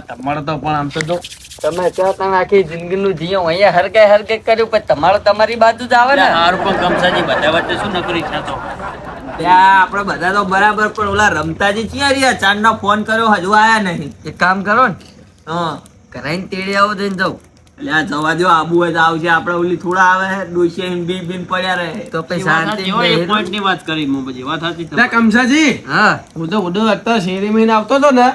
તમારે તો પણ આમ તો જો તમે તમે આખી જિંદગીનું જીઓ અહીંયા હરકે કર્યું પણ તમારો તમારી બાજુ જ આવે ને. હારું પણ કમસાજી બધા વચ્ચે શું નકરી છે તો ત્યાં આપડે બધા તો બરાબર પણ ઓલા રમતાજી ક્યાં રહ્યા? ચાંદનો ફોન કર્યો હજુ આયા નહીં. એક કામ કરો ને, હા કરાઈને તેડી આવો જઈને જાઉં. એટલે આ જવા દો, આબુ હોય તો આવશે. આપડે ઓલી થોડા આવે છે ડોશી બીન પડ્યા રહે તો પછી શાંતિ એક પોઈન્ટ ની વાત કરી હું બધી વાત હતી લે કમસાજી, હા હું તો બધું અત્યારે શેરી મહિને આવતો હતો ને,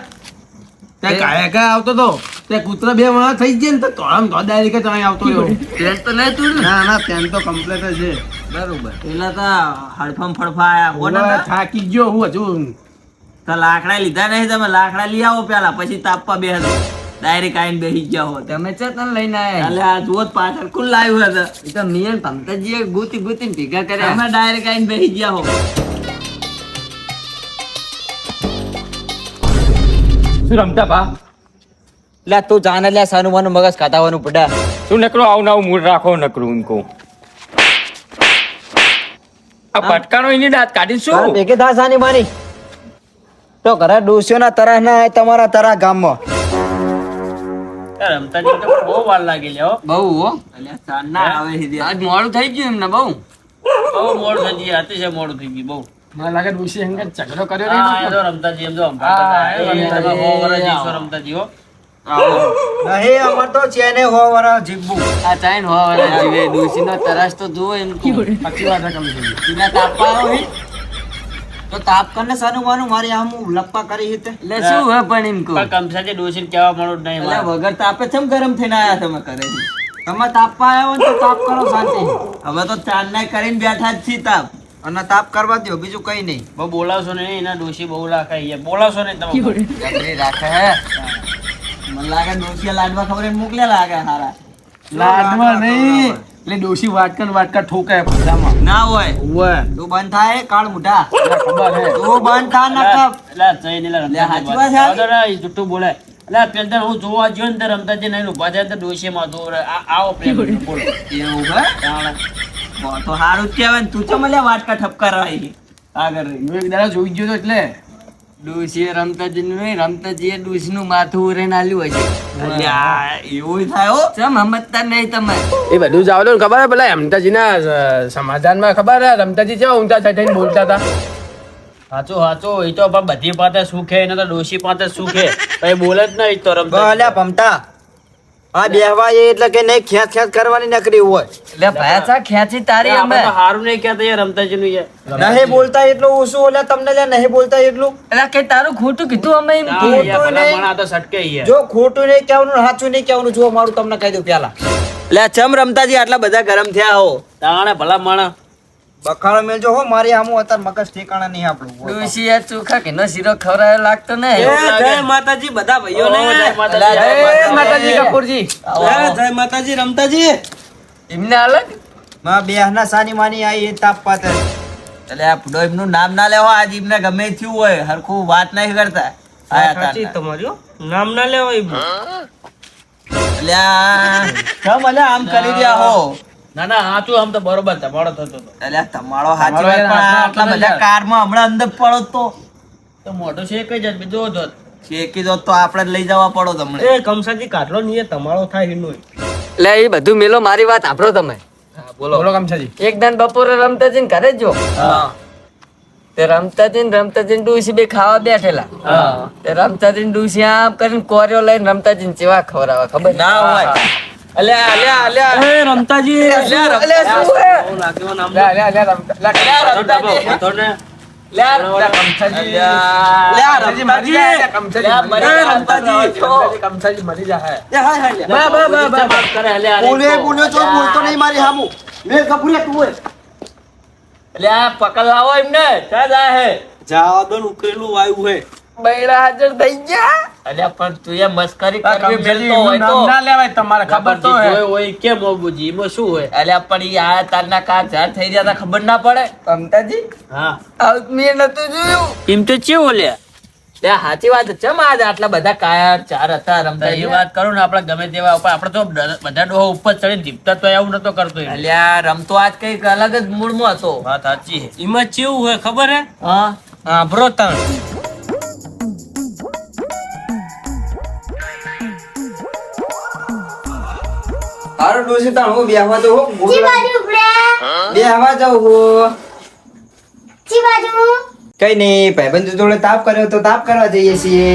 ત્યાં કાયા આવતો હતો, ત્યાં કૂતરા 2 માણસ થઈ ગયા ને તો તોળામ તો ડાયરેક્ટ જ અહીં આવતો રહ્યો. ટ્રેન તો નહીં તું ને. ના ત્યાં તો કમ્પ્લેટ જ છે. બરોબર. પેલા તો હડફમ ફડફા આયા કોણ હું હતા? થાકી ગયો હું હજુ. તો લાકડા લીધા નહીં તમે? લાકડા લઈ આવો પેલા, પછી તાપવા બે ડાયરેક્ટ આઈને બેસી ગયા હોત. તમે છે તને લઈને આયા. એટલે આ જુઓ જ પાછળ કુલ લાવ્યું હતા. એ તો મિયન ભમતાજીએ ગૂતી ભેગા કર્યા. તમે ડાયરેક્ટ આઈને બેસી ગયા હો. શું રમતા ભા? લે તું જાને લે સાનું માનું મગજ ખાતાવાનું પડા. શું નકરો આવું આવું મૂડ રાખો નકરું ઉनको આ પટકાનો એની દાંત કાઢી શું ભેગે થા સાની માની તો ઘરે ડોસ્યોના તરાહ ના આય તમારા તરાહ ગામમાં. રમતાજી તો બહુ વાર લાગી લે હો. બહુ હો. અલ્યા ચાંદના આવે સીધી. આજ મોડું થઈ ગયું એમને બહુ. બહુ મોડું થઈ ગયું, અતિશય મોડું થઈ ગયું બહુ. મને લાગે ડોશી અંગે ઝઘડો કર્યો હા, નહીં એ ને? તો રમતાજી એમ જો હા, એ રમતાજી. બહુ વર્ષ જીવશો રમતાજી હો. નહીં અમાર તો ચેને હો વરા જીવવું. આ ચાઈન હોવા વાળા જીવે ડોસીનો તરાશ તો જુઓ એમ કહું. સાચી વાત છે કમસાજી. બીના તાપવા આવ્યો હે તો તાપ કરને સાનું માનું મારી આમ લપ્પા કરી હિતે. એટલે શું હે પણ એમ કહું. પણ કમસાજી ડોશીને કહેવા મળું જ નહીં એટલે મારે. વગર તાપે કેમ ગરમ થઈને આયા તમે કરે છે? તમે તાપવા આવ્યા હો ને તો તાપ કરો શાંતિ. હવે તો ચાંદના કરીને બેઠા જ છી તાપ, અને તાપ કરવા દો, બીજું કઈ નહીં. બહુ બોલાવશો નહીં, એના ડોશી બહુ લાખે અહીંયા. બોલાવશો નહીં તમે. જબરી રાખે હે. મને લાગે ડોશિયા લાડવા ખબર મોકલ્યા લાગે હારા. લાડવા નહીં, એટલે ડોશી વાટકા ઠોકાય પૈસામાં. ના હોય ઉવ્વ. તું બંધ થાય કાળ મુઠા. ખબર હે. તું બંધ થા નકર. એટલે આ જઈને લે રમતાજી હાચી વાત છે? આ તો ના, એ જુઠ્ઠું બોલે. એટલે આ પેલા હું જોવા ગયો ને તો રમતાજી નહીં ઊભા થયા તો ડોશીમાં તો આવો પ્રેમ બોલો. એવું હે? તાણે. તો હારું જ કહેવાય ને. તું ચમ લે વાટકા ઠપકા રહી આગળ રહી. હું એક દાડો જોઈ ગયો તો એટલે ડોસીએ રમતાજી નહીં, રમતાજીએ ડોસીનું માથું ઉરેને આલ્યું હશે. અલ્યા, એવું થાય હો. ચમ સમજતા નહીં તમે. એ બધું જાવ તો ખબર હે પેલા રમતાજીના સમાધાનમાં ખબર હે રમતાજી કેવા ઊંચા થઈને બોલતા હતા. સાચું સાચું. એ તો પણ બધી પાસે સુખે, એને તો ડોશી પાસે સુખે. કઈ બોલે જ નહીં તો રમતાજી. અલ્યા ભમતા, આ બેહવા એ એટલે કે નહીં ખેંચ કરવાની નકરી હોય. એટલે ભાયા ચા ખેંચી તારી અમે. આપણે તો હારું નહીં કહેતા યાર રમતાજીનું યાર. નહીં બોલતા એટલું ઓછું, ઓલા તમને લે નહીં બોલતા એટલું. એટલે કે તારું ખોટું કીધું અમે એમ ના, કીધું. યાર, ભલા નહીં. પણ આ તો સટકે યાર. જો ખોટું નહીં કહેવાનું, સાચું નહીં કહેવાનું. જો મારું તમને કહી દઉં પેલા. એટલે ચમ રમતાજી આટલા બધા ગરમ થયા હો. તાણે ભલા માણસ. બખાડો મેલજો હો મારી આમું અત્યારે મગજ ઠેકાણા નહીં આપણું. ડોસી આ ચોખા કે નો શીરો ખવડાયો લાગતો ને. જય માતાજી બધા ભાઈઓને. જય માતાજી. જય માતાજી કપૂરજી. જય માતાજી રમતાજી. એમને અલગ. માં બેહના સાની માની આઈ એ તાપ પાતે. એટલે આ ફૂડો એમનું નામ ના લેવો. આજ એમને ગમે થયું હોય હરખું વાત નહીં કરતા. આયા તા તમારું નામ ના લેવો. એટલે આ કેમ અલ્યા આમ કરી રહ્યા હો? ના ના સાચું, આમ તો બરોબર તમારો થતો હતો. એટલે તમારો હાચી વાત, પણ આટલા બધા કારમાં હમણાં અંદર પડો તો મોટો છે કઈ જાત બીજો જોત. શેકી દો તો આપણે જ લઈ જવા પડો તમને. એ કમસાજી કાઢલો નહીં તમારો થાય એનું. એટલે એ બધું મેલો મારી વાત સાંભળો તમે. બોલો કમસાજી. એક દાન બપોરે રમતાજી ને ઘરે જ જો. તે રમતાજી ને ડોસી બે ખાવા બેઠેલા. તે રમતાજી ને ડોસી આમ કરીને કોર્યો લઈને રમતાજી ને ચેવા ખવડાવે ખબર ના હોય. અલ્યા અલ્યા અલ્યા એ રમતાજી અલ્યા શું હે? બહુ લાગ્યો નામ. લે રમતા લે રમતાજી. થોડને. કમસાજી. લ્યા કમસાજી મરી જાય કમસાજી મરી જાય. માફ કરે, હલે, હલે. બોલ્યો તો બોલતો નહીં મારી હામું. મેં ગભુરિયા તું હોય. એટલે આ પકડ લાવો એમને. ક્યાં જાય હે? જાવા દો ને ઉકેલું આવ્યું હે. બૈરા હાજર થઈ ગયા. અલ્યા પણ તું એ મસ્કરી કરવી કમસાજી મેલતો હોય નામ તો. ના લેવાય તમારે ખબર તો હે. હોય કેમ ઓબુજી એમાં શું હોય? અલ્યા પણ ઈ આયા તારના કા ઝાડ થઈ રહ્યા તા ખબર ના પડે. રમતાજી હા આવું મેં નતું જોયું. એમ તો ચેવો લે. ત્યાં સાચી વાત છે. ચમ આજ આટલા બધા કાયર ચાર હતા રમતા. એ વાત કરું ને, આપણે ગમે તેવા ઉપર આપણે તો બધા ડોહા ઉપર ચડીને જીપતા તો એવું નતો કરતો એ. અલ્યા રમતો આજ કઈક અલગ જ મૂડમાં હતો. વાત સાચી છે. એમાં ચેવું હોય ખબર હે? હા સાંભળો તણ. હારું ડોશી તાણ હું બેહવા તો હું ચી બાજુ ઉપડે બેહવા જાઉં હું ચી બાજુ કઈ નહીં ભાઈબંધ જોડે તાપ કર્યો તો તાપ કરવા જઈએ છીએ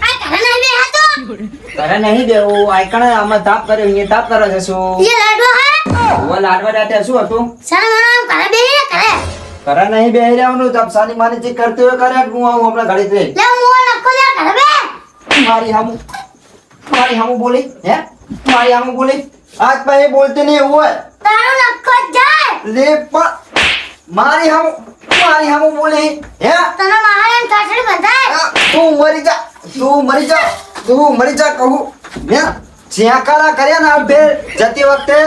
આ ઘરે નહીં બેહાતો ઘરે નહીં બેવું આઈકણે આમાં તાપ કર્યો અહીંયા તાપ કરવા જશું ये लाडो है ઓવા લાડવા રાતે શું હતું सर मना घरे बेही करे ઘરે નહીં બેહી રહેવાનું તબ સાની માની જે કરતી હોય કરે હું આવું હમણાં ઘડી દે ले मुंह नखो जा घरे बे મારી હામુ બોલી હે મારી હામુ બોલી આજ પછી બોલતી નહીં એવું હોય तारो नखो जाए લે પણ મારી હામુ બોલી હે तना महाराज काटड़ी बंधाए તું મરી જા કહું હે જ્યાં કર્યા ના બે જતી વખતે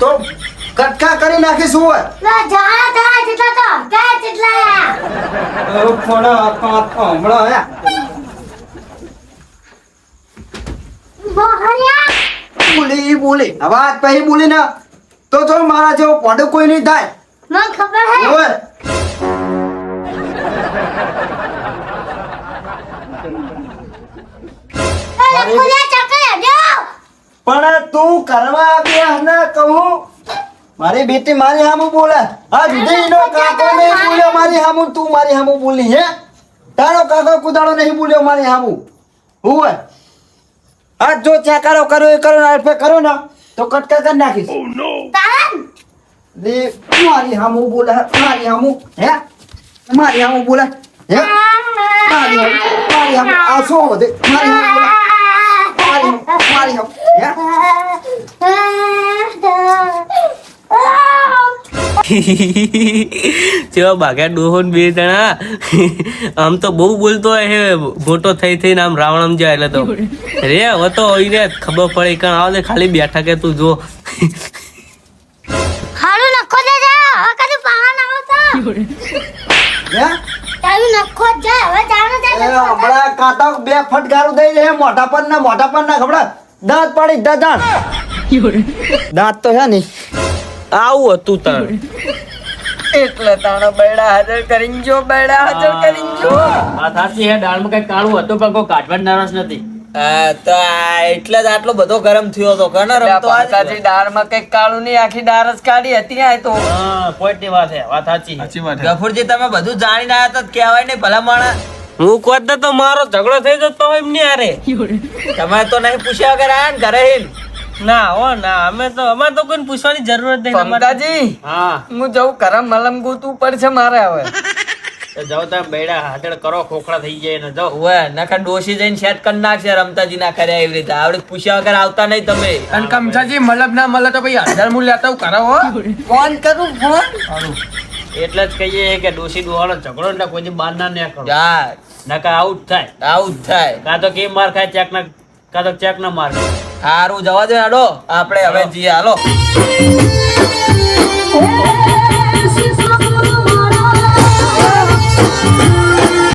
તો કટકા કરી નાખીશું હોય ला जाना था जितना तो क्या चिल्लाया હમણાં હે बोहरिया બોલી હવે આજ પછી બોલી ને તો જો મારા જેવો પોડો કોઈ નહીં થાય मन खबर है ઓય नखो जा चक्कर जाओ પણ તું કરવા આવ્યા ને કહું મારી બેટી મારી હામું બોલે આ જુદીનો કાકો નહીં બોલ્યો મારી હામું તું મારી હામું બોલી હે તારો કાકો કુદાડો નહીં બોલ્યો મારી હામું હું હોય આ જો ચાકારો કરો એ કરો ને અલ્ફે કરો ને તો કટકા કરી નાખીશ तारन લે મારી હામું બોલે મારી હામું હે મારી હામું બોલે હે મારી હામું આ શું વધે મારી હામું બોલે મારી હામું હે જેવા બાગ્યા ડોહોન બે જણા આમ તો બહુ બોલતો હોય હે મોટો થઈ થઈને આમ રાવણમ જાય એટલે તો રે હવે તો હોય રે ખબર પડે કણ આવે ખાલી બેઠા કે તું જો हारू नखो जा जा कदे पाहन आवता હે तारू नखो जा હવે જાણો એ जा હમણાં કાતા બે ફટકારું દઈ દે મોઢા પર ના ખબડા દાંત પાડી દાંત તો હે નહીં આવું હતું તાર એટલે તાણો બૈડા હાજર કરીને જો આ સાચી હે દાળમાં કઈ કાળું હતું પણ કોઈ કાઢવાનું નરસ નથી હા તો એટલે જ આટલો બધો ગરમ થયો હતો કને રમતો પંકાજી દાળમાં કઈક કાળું નહીં આખી દાળ જ કાઢી હતી આ તો હા પોઈન્ટની વાત હે વાત સાચી સાચી વાત છે. ગફુરજી તમે બધું જાણીને આયા તો કહેવાય નહીં ભલા માણા હું કોત તો મારો ઝઘડો થઈ જતો હોય એમની હારે તમે તો નહીં પૂછ્યા વગર આયા ને ઘરે હિન ના હો ના અમારે તો કોઈ પૂછવાની જરૂર જ નહીં અમારે પંકાજી હા હું જઉં કરમ મલમ ગોતું પડશે મારે હવે તો જાઓ તમે બેડા હાથડ કરો ખોખડા થઈ જાય ને જાઓ ઓવે નકર ડોશી જઈને સેટ કરી નાખશે રમતાજી ના કર્યા એવી રીતે આવડે પૂછ્યા વગર આવતા નહીં તમે અને કમસાજી મલબ ના મળે તો ભાઈ 1000 મૂળ લેતા હું કરો હો ફોન કરું ફોન એટલે જ કહીએ કે ડોશી ડોહાનો ઝઘડો ને કોઈ દી બહાર ના નીકળો જા નકા આઉટ થાય આવું જ થાય કાં તો કેમ માર ખાય ચેક ના કાં તો ચેક ના માર ખાય. સારું જવા દે આડો આપણે હવે જઈએ હાલો